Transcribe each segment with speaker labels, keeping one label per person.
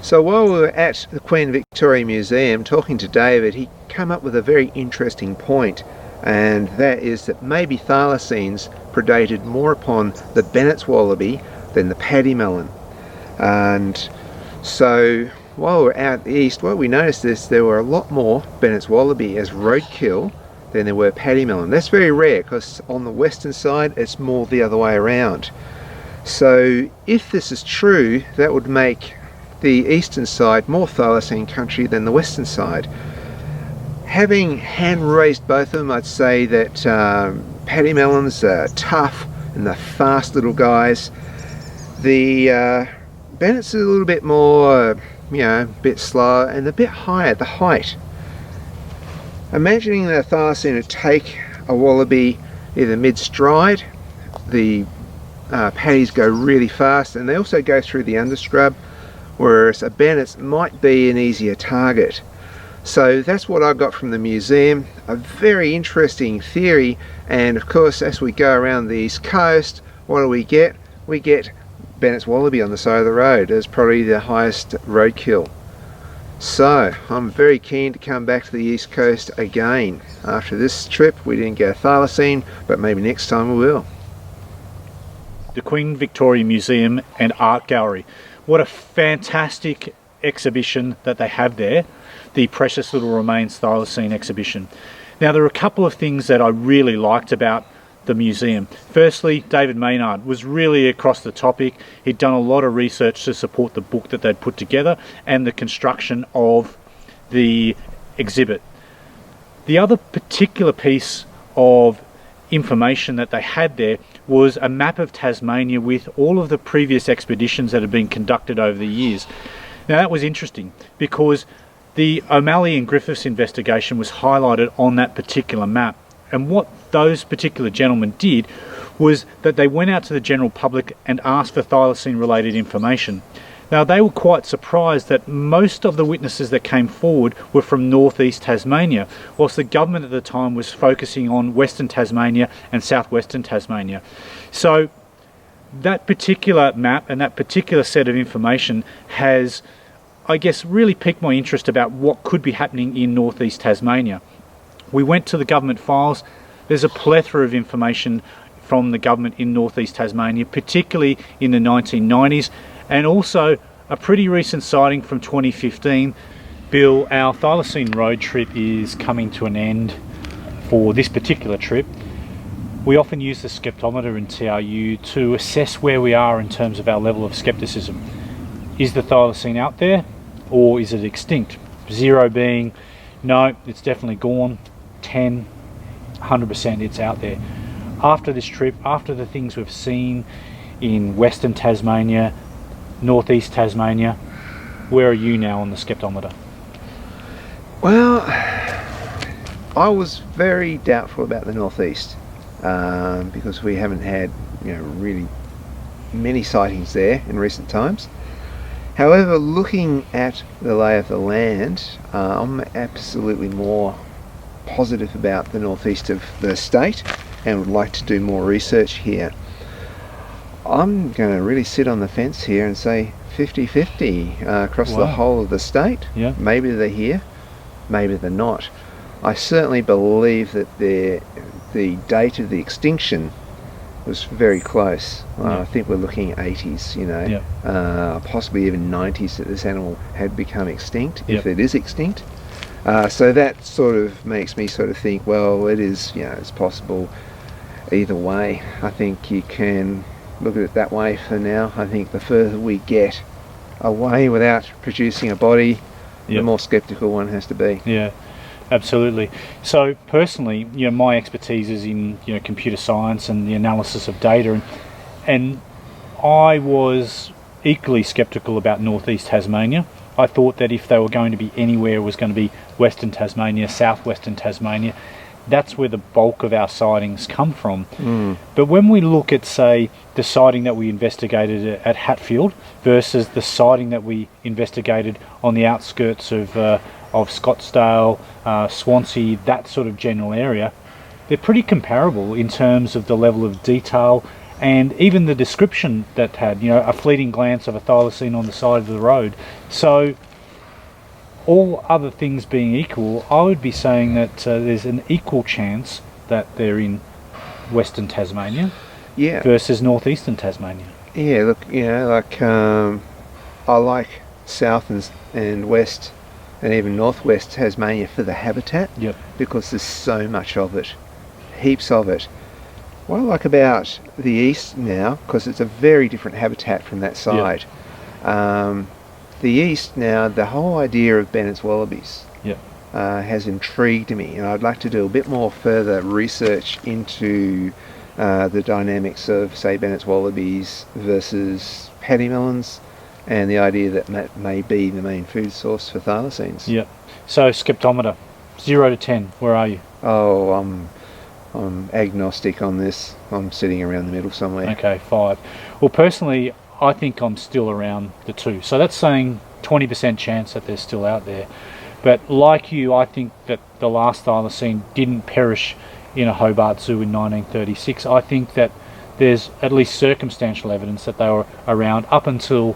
Speaker 1: So while we were at the Queen Victoria Museum talking to David, he came up with a very interesting point, and that is that maybe thylacines predated more upon the Bennett's wallaby than the paddy melon. And so while we were out east, what we noticed is there were a lot more Bennett's wallaby as roadkill than there were paddy melon. That's very rare because on the western side it's more the other way around. So if this is true, that would make the eastern side more thylacine country than the western side. Having hand raised both of them, I'd say that paddy melons are tough and they're fast little guys. The Bennett's are a little bit more, a bit slower and a bit higher, the height. Imagining that a thylacine would take a wallaby either mid-stride, the paddies go really fast and they also go through the underscrub, whereas a Bennett's might be an easier target. So that's what I got from the museum, a very interesting theory. And of course, as we go around the east coast, what do we get? We get Bennett's wallaby on the side of the road as probably the highest roadkill. So I'm very keen to come back to the east coast again. After this trip we didn't get a thylacine, but maybe next time we will.
Speaker 2: The Queen Victoria Museum and Art Gallery. What a fantastic exhibition that they have there, the Precious Little Remains Thylacine exhibition. Now there are a couple of things that I really liked about the museum. Firstly, David Maynard was really across the topic. He'd done a lot of research to support the book that they'd put together and the construction of the exhibit. The other particular piece of information that they had there was a map of Tasmania with all of the previous expeditions that had been conducted over the years. Now that was interesting because the O'Malley and Griffiths investigation was highlighted on that particular map, and what those particular gentlemen did was that they went out to the general public and asked for thylacine related information. Now they were quite surprised that most of the witnesses that came forward were from northeast Tasmania, whilst the government at the time was focusing on western Tasmania and southwestern Tasmania. So that particular map and that particular set of information has, I guess, really piqued my interest about what could be happening in northeast Tasmania. We went to the government files. There's a plethora of information from the government in northeast Tasmania, particularly in the 1990s, and also a pretty recent sighting from 2015. Bill, our Thylacine road trip is coming to an end for this particular trip. We often use the Skeptometer in TRU to assess where we are in terms of our level of skepticism. Is the Thylacine out there or is it extinct? 0 being no, it's definitely gone. 10, 100% it's out there. After this trip, after the things we've seen in western Tasmania, northeast Tasmania, where are you now on the Skeptometer?
Speaker 1: Well, I was very doubtful about the northeast because we haven't had really many sightings there in recent times. However, looking at the lay of the land, I'm absolutely more positive about the northeast of the state and would like to do more research here. I'm going to really sit on the fence here and say 50-50 across the whole of the state.
Speaker 2: Yeah.
Speaker 1: Maybe they're here, maybe they're not. I certainly believe that the date of the extinction was very close. I think we're looking at 80s, possibly even 90s that this animal had become extinct, if it is extinct. So that sort of makes me sort of think, well, it is, it's possible either way. I think you can look at it that way for now. I think the further we get away without producing a body, the more skeptical one has to be.
Speaker 2: Yeah, absolutely. So personally, my expertise is in computer science and the analysis of data, and I was equally skeptical about northeast Tasmania. I thought that if they were going to be anywhere, it was going to be western Tasmania, southwestern Tasmania. That's where the bulk of our sightings come from. But when we look at, say, the sighting that we investigated at Hatfield versus the sighting that we investigated on the outskirts of Scottsdale, Swansea, that sort of general area, they're pretty comparable in terms of the level of detail and even the description that had, you know, a fleeting glance of a thylacine on the side of the road. So all other things being equal, I would be saying that there's an equal chance that they're in Western Tasmania versus northeastern Tasmania.
Speaker 1: Yeah, look, you know, like I like south and west and even northwest Tasmania for the habitat, because there's so much of it, heaps of it. What I like about the east now, because it's a very different habitat from that side, the east now, the whole idea of Bennett's wallabies has intrigued me, and I'd like to do a bit more further research into the dynamics of, say, Bennett's wallabies versus paddy melons, and the idea that may be the main food source for thylacines.
Speaker 2: Yeah. So Skeptometer, 0 to 10, where are you?
Speaker 1: Oh, I'm agnostic on this. I'm sitting around the middle somewhere.
Speaker 2: Okay, 5. Well, personally, I think I'm still around the 2. So that's saying 20% chance that they're still out there. But like you, I think that the last thylacine didn't perish in a Hobart Zoo in 1936. I think that there's at least circumstantial evidence that they were around up until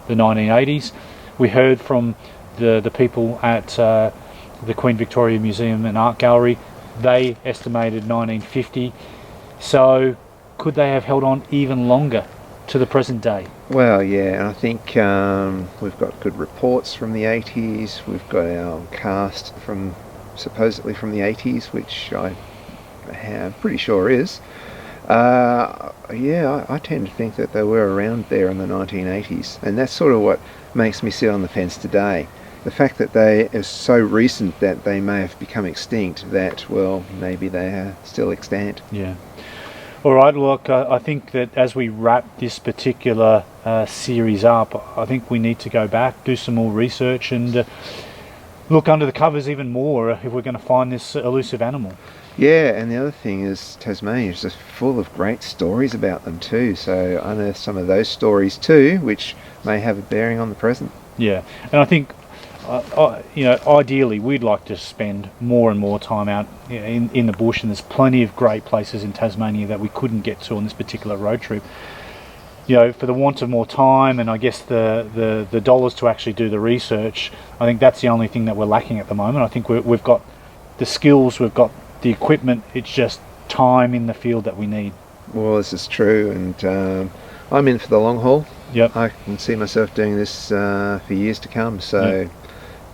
Speaker 2: the 1980s. We heard from the people at the Queen Victoria Museum and Art Gallery. They estimated 1950. So could they have held on even longer to the present day?
Speaker 1: Well, yeah, and I think we've got good reports from the 80s. We've got our cast from supposedly from the 80s, which I am pretty sure is. I tend to think that they were around there in the 1980s, and that's sort of what makes me sit on the fence today. The fact that they are so recent that they may have become extinct, that, well, maybe they are still extant.
Speaker 2: Yeah. All right, look, I think that as we wrap this particular series up, I think we need to go back, do some more research, and look under the covers even more if we're going to find this elusive animal.
Speaker 1: Yeah, and the other thing is Tasmania is just full of great stories about them too, so unearth some of those stories too, which may have a bearing on the present.
Speaker 2: Yeah, and I think ideally we'd like to spend more and more time out in the bush, and there's plenty of great places in Tasmania that we couldn't get to on this particular road trip. You know, for the want of more time and I guess the dollars to actually do the research, I think that's the only thing that we're lacking at the moment. I think we've got the skills, we've got the equipment, it's just time in the field that we need.
Speaker 1: Well, this is true, and I'm in for the long haul.
Speaker 2: Yep.
Speaker 1: I can see myself doing this for years to come, so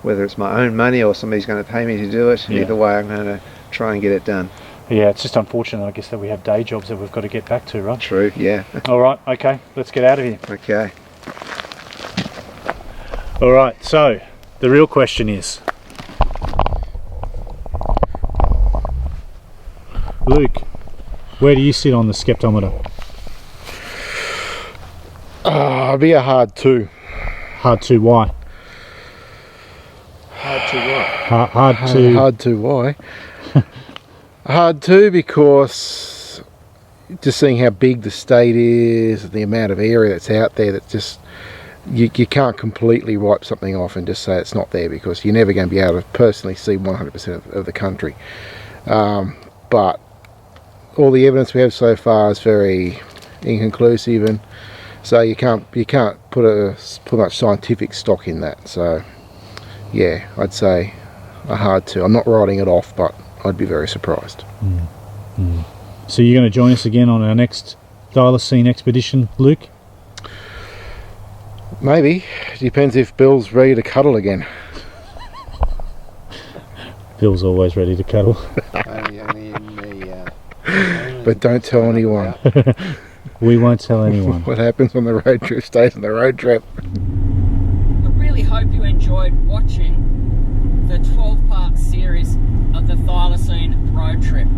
Speaker 1: whether it's my own money or somebody's going to pay me to do it, either way I'm going to try and get it done.
Speaker 2: Yeah, it's just unfortunate, I guess, that we have day jobs that we've got to get back to, right?
Speaker 1: True, yeah.
Speaker 2: All right, okay, let's get out of here.
Speaker 1: Okay.
Speaker 2: All right, so the real question is, Luke, where do you sit on the Skeptometer?
Speaker 3: It'd be a hard 2.
Speaker 2: Hard 2, why?
Speaker 1: Hard to what?
Speaker 3: Hard 2, why? Hard 2 because just seeing how big the state is, the amount of area that's out there, that just you can't completely wipe something off and just say it's not there, because you're never going to be able to personally see 100% of the country. But all the evidence we have so far is very inconclusive, and so you can't put much scientific stock in that. So yeah, I'd say a hard 2. I'm not writing it off, but I'd be very surprised.
Speaker 2: So you're going to join us again on our next Thylacine expedition, Luke?
Speaker 3: Maybe. Depends if Bill's ready to cuddle again.
Speaker 2: Bill's always ready to cuddle.
Speaker 3: But don't tell anyone.
Speaker 2: We won't tell anyone.
Speaker 3: What happens on the road trip stays on the road trip.
Speaker 4: I really hope you enjoyed watching the 12-part series of the Thylacine road trip.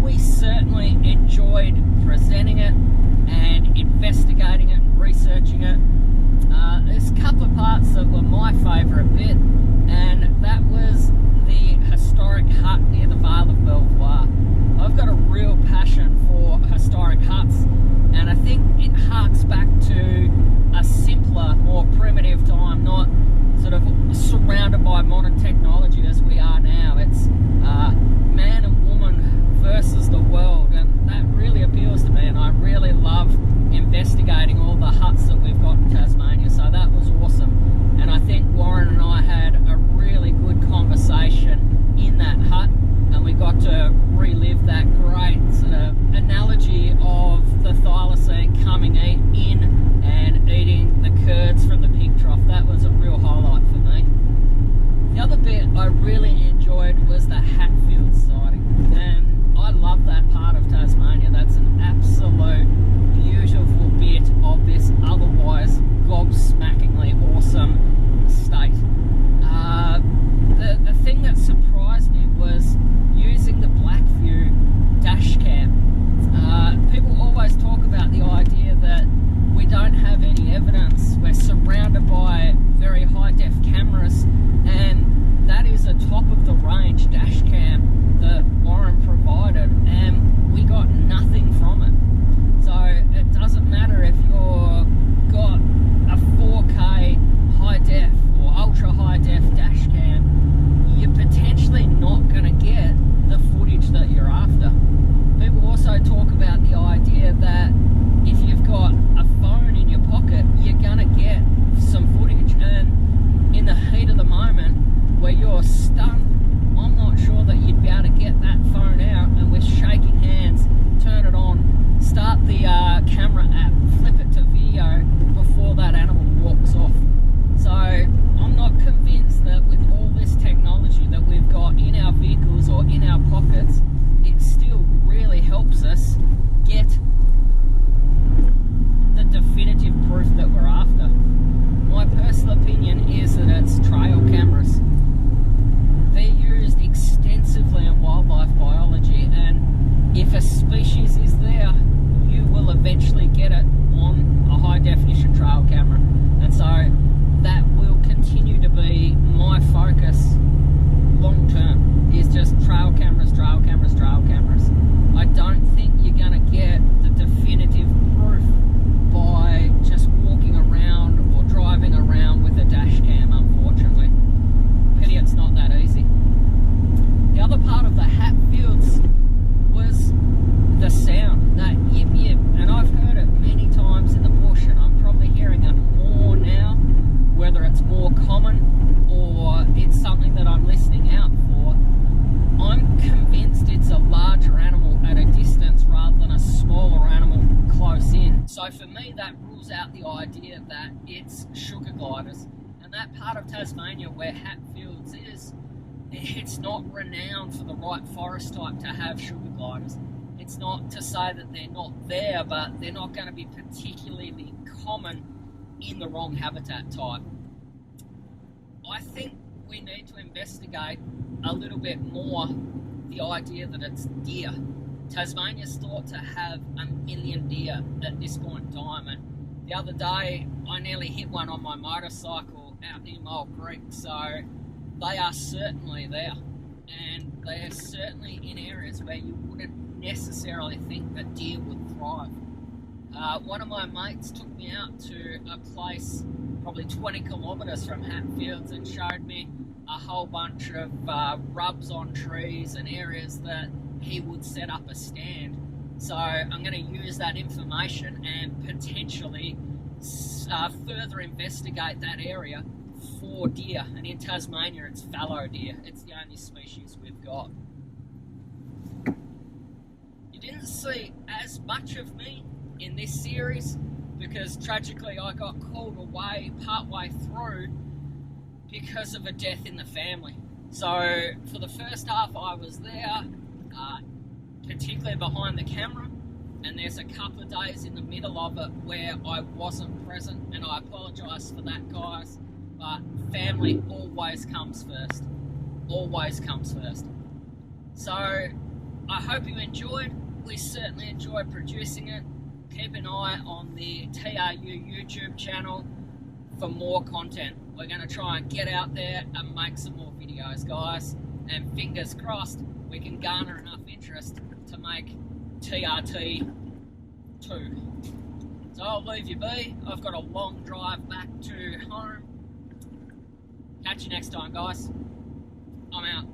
Speaker 4: We certainly enjoyed presenting it and investigating it and researching it. There's a couple of parts that were my favourite bit, and that was the historic hut near the Vale of Belvoir. I've got a real passion for historic huts, and I think it harks back to a simpler, more primitive time, not sort of surrounded by modern technology as we are now. It's man and woman versus the world, and that really appeals to me, and I really love coming in and eating the curds from the pig trough. That was a real highlight for me. The other bit I really enjoyed was the Hatfield sighting, and I love that part of Tasmania. That's an absolute beautiful bit of this otherwise gobsmackingly awesome state. The thing that surprised me was using the Blackview dash cam. People always talk about the idea that we don't have any evidence. We're surrounded by very high-def cameras, and that is a top-of-the-range dash cam that Warren provided, and we got nothing from it. So it doesn't matter if you've got a 4K high-def or ultra-high-def dash cam, you're potentially not going to get the footage that you're after. People also talk about the idea that if you've got a phone in your pocket, you're going to get some footage, and in the heat of the moment where you're stunned, I'm not sure that you'd be able to get that phone out and with shaking hands turn it on, start the camera app, flip it to video before that animal walks off. So I'm not convinced that with all this technology that we've got in our vehicles or in our pockets, it still really helps us get the definitive proof that we're after. My personal opinion is that it's trail cameras. They're used extensively in wildlife biology, and if a species is there, you will eventually get it on a high definition trail camera. And so that will continue to be my focus long term, is just trail cameras, trail cameras, trail cameras. I don't think you're going to get the definitive proof by just walking around or driving around with a dash cam, unfortunately. Pity it's not that easy. The other part of the Hatfields was the sound, that yip yip, and I've heard it many times in the bush, and I'm probably hearing it more now, whether it's more common or it's something that I'm listening out for. I'm convinced it's a larger animal at a distance rather than a smaller animal close in. So for me, that rules out the idea that it's sugar gliders. And that part of Tasmania where Hatfields is, it's not renowned for the right forest type to have sugar gliders. It's not to say that they're not there, but they're not going to be particularly common in the wrong habitat type. I think we need to investigate a little bit more the idea that it's deer. Tasmania's thought to have 1 million deer at this point in time, and the other day I nearly hit one on my motorcycle out near Mole Creek, so they are certainly there, and they're certainly in areas where you wouldn't necessarily think that deer would thrive. One of my mates took me out to a place probably 20 kilometres from Hatfields and showed me a whole bunch of rubs on trees and areas that he would set up a stand. So I'm going to use that information and potentially further investigate that area for deer. And in Tasmania, it's fallow deer. It's the only species we've got. You didn't see as much of me in this series because tragically I got called away partway through because of a death in the family. So for the first half I was there, particularly behind the camera, and there's a couple of days in the middle of it where I wasn't present, and I apologise for that, guys, but family always comes first. Always comes first. So I hope you enjoyed. We certainly enjoyed producing it. Keep an eye on the TRU YouTube channel for more content. We're going to try and get out there and make some more videos, guys, and fingers crossed we can garner enough interest to make TRT 2. So I'll leave you be. I've got a long drive back to home. Catch you next time, guys. I'm out.